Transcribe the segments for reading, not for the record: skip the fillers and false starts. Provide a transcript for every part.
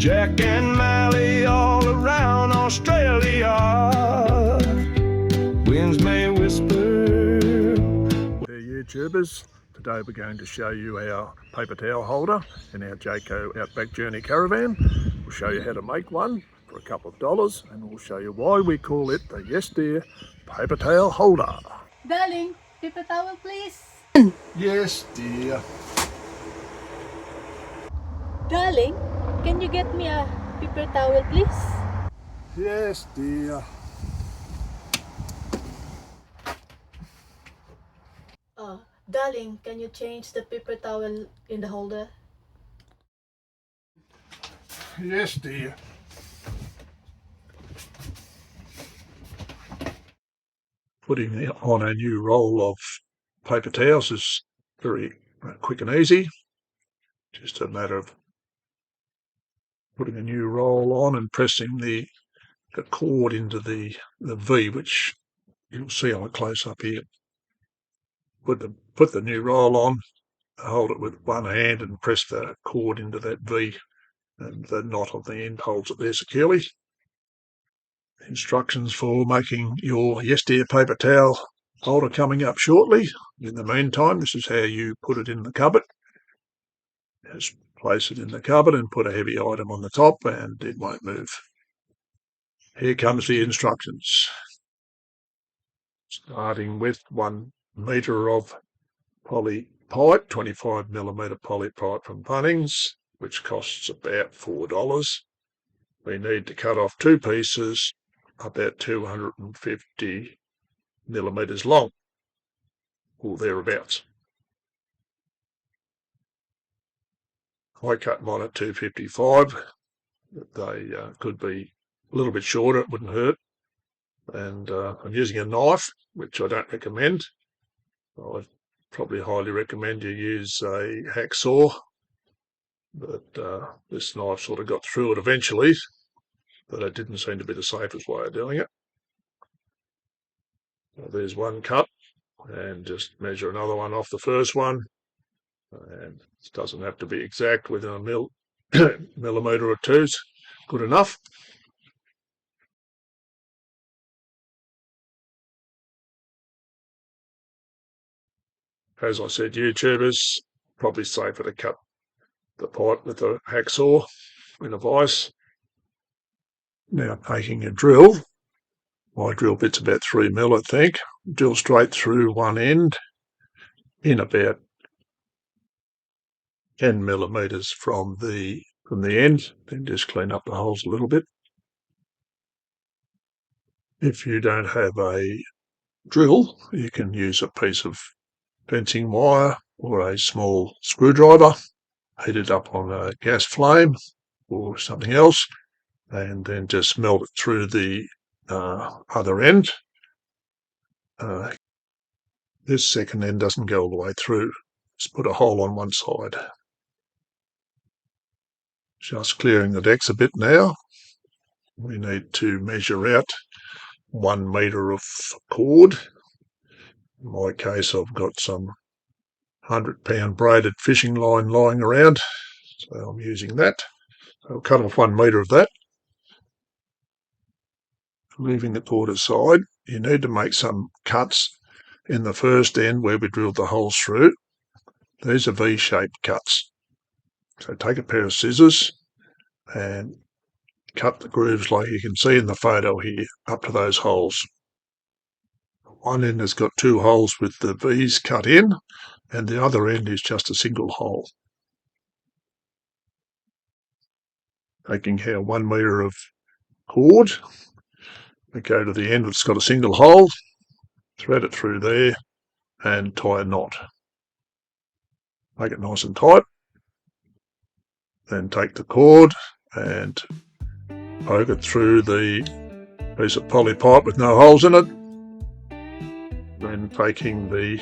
Jack and Mallie all around Australia. Winds may whisper. Hey YouTubers, today we're going to show you our paper towel holder in our Jayco Outback Journey Caravan. We'll show you how to make one for a couple of dollars, and we'll show you why we call it the Yes Dear paper towel holder. Darling, paper towel please. Yes dear. Darling, can you get me a paper towel please? Yes dear. Darling, can you change the paper towel in the holder? Yes dear. Putting on a new roll of paper towels is very quick and easy. Just a matter of putting a new roll on and pressing the cord into the V, which you'll see on a close-up here. Put the new roll on, hold it with one hand and press the cord into that V, and the knot on the end holds it there securely. Instructions for making your Yes Dear paper towel holder coming up shortly. In the meantime, this is how you put it in the cupboard. Just place it in the cupboard and put a heavy item on the top and it won't move. Here comes the instructions. Starting with 1 metre of poly pipe, 25mm poly pipe from Bunnings, which costs about $4. We need to cut off 2 pieces about 250mm long, or thereabouts. I cut mine at 255. They could be a little bit shorter, it wouldn't hurt. And I'm using a knife, which I don't recommend. I'd probably highly recommend you use a hacksaw, but this knife sort of got through it eventually, but it didn't seem to be the safest way of doing it. So there's one cut, and just measure another one off the first one, and it doesn't have to be exact, within a millimetre or two is good enough. As I said, YouTubers, probably safer to cut the pipe with a hacksaw in a vise. Now taking a drill, my drill bit's about 3mm I think, drill straight through one end in about 10mm from the end, then just clean up the holes a little bit. If you don't have a drill, you can use a piece of fencing wire or a small screwdriver, heat it up on a gas flame or something else, and then just melt it through the other end. This second end doesn't go all the way through. Just put a hole on one side. Just clearing the decks a bit now. We need to measure out 1 metre of cord. In my case, I've got some 100-pound braided fishing line lying around, so I'm using that. So I'll cut off 1 metre of that. Leaving the cord aside, you need to make some cuts in the first end where we drilled the holes through. These are V-shaped cuts. So take a pair of scissors and cut the grooves like you can see in the photo here, up to those holes. One end has got 2 holes with the V's cut in, and the other end is just a single hole. Taking our 1 metre of cord, we go to the end that's got a single hole, thread it through there and tie a knot. Make it nice and tight. Then take the cord and poke it through the piece of poly pipe with no holes in it. Then taking the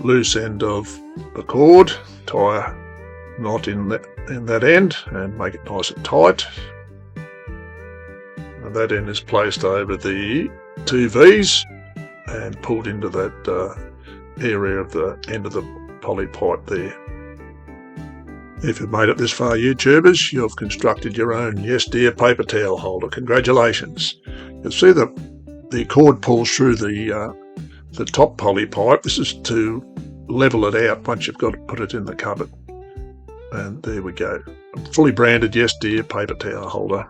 loose end of the cord, tie a knot in that end and make it nice and tight. And that end is placed over the 2 V's and pulled into that area of the end of the poly pipe there. If you've made it this far, YouTubers, you've constructed your own Yes Dear paper towel holder. Congratulations. You'll see that the cord pulls through the top poly pipe. This is to level it out once you've got to put it in the cupboard. And there we go. A fully branded Yes Dear paper towel holder.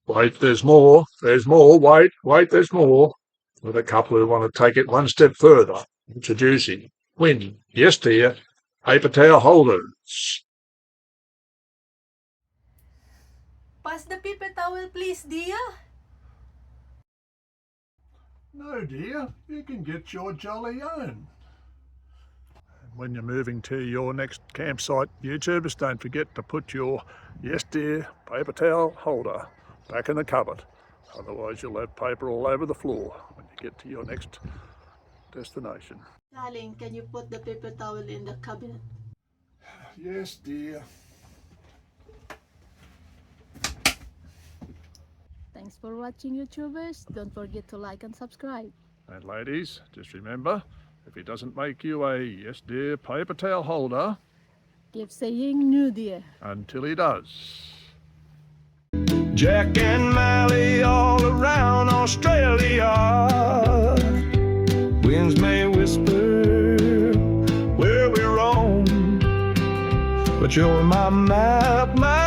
Wait, there's more. There's more. Wait, there's more. With a couple who want to take it one step further. Introducing Win Yes Dear paper towel holders. Pass the paper towel, please, dear. No, dear, you can get your jolly own. When you're moving to your next campsite, YouTubers, don't forget to put your Yes Dear paper towel holder back in the cupboard. Otherwise you'll have paper all over the floor when you get to your next destination. Darling, can you put the paper towel in the cabinet? Yes, dear. Thanks for watching, YouTubers. Don't forget to like and subscribe. And ladies, just remember, if he doesn't make you a Yes Dear paper towel holder, Keep saying no, dear. until he does. Jack and Mallie all around Australia. Winds may whisper where we roam, but you're my map, my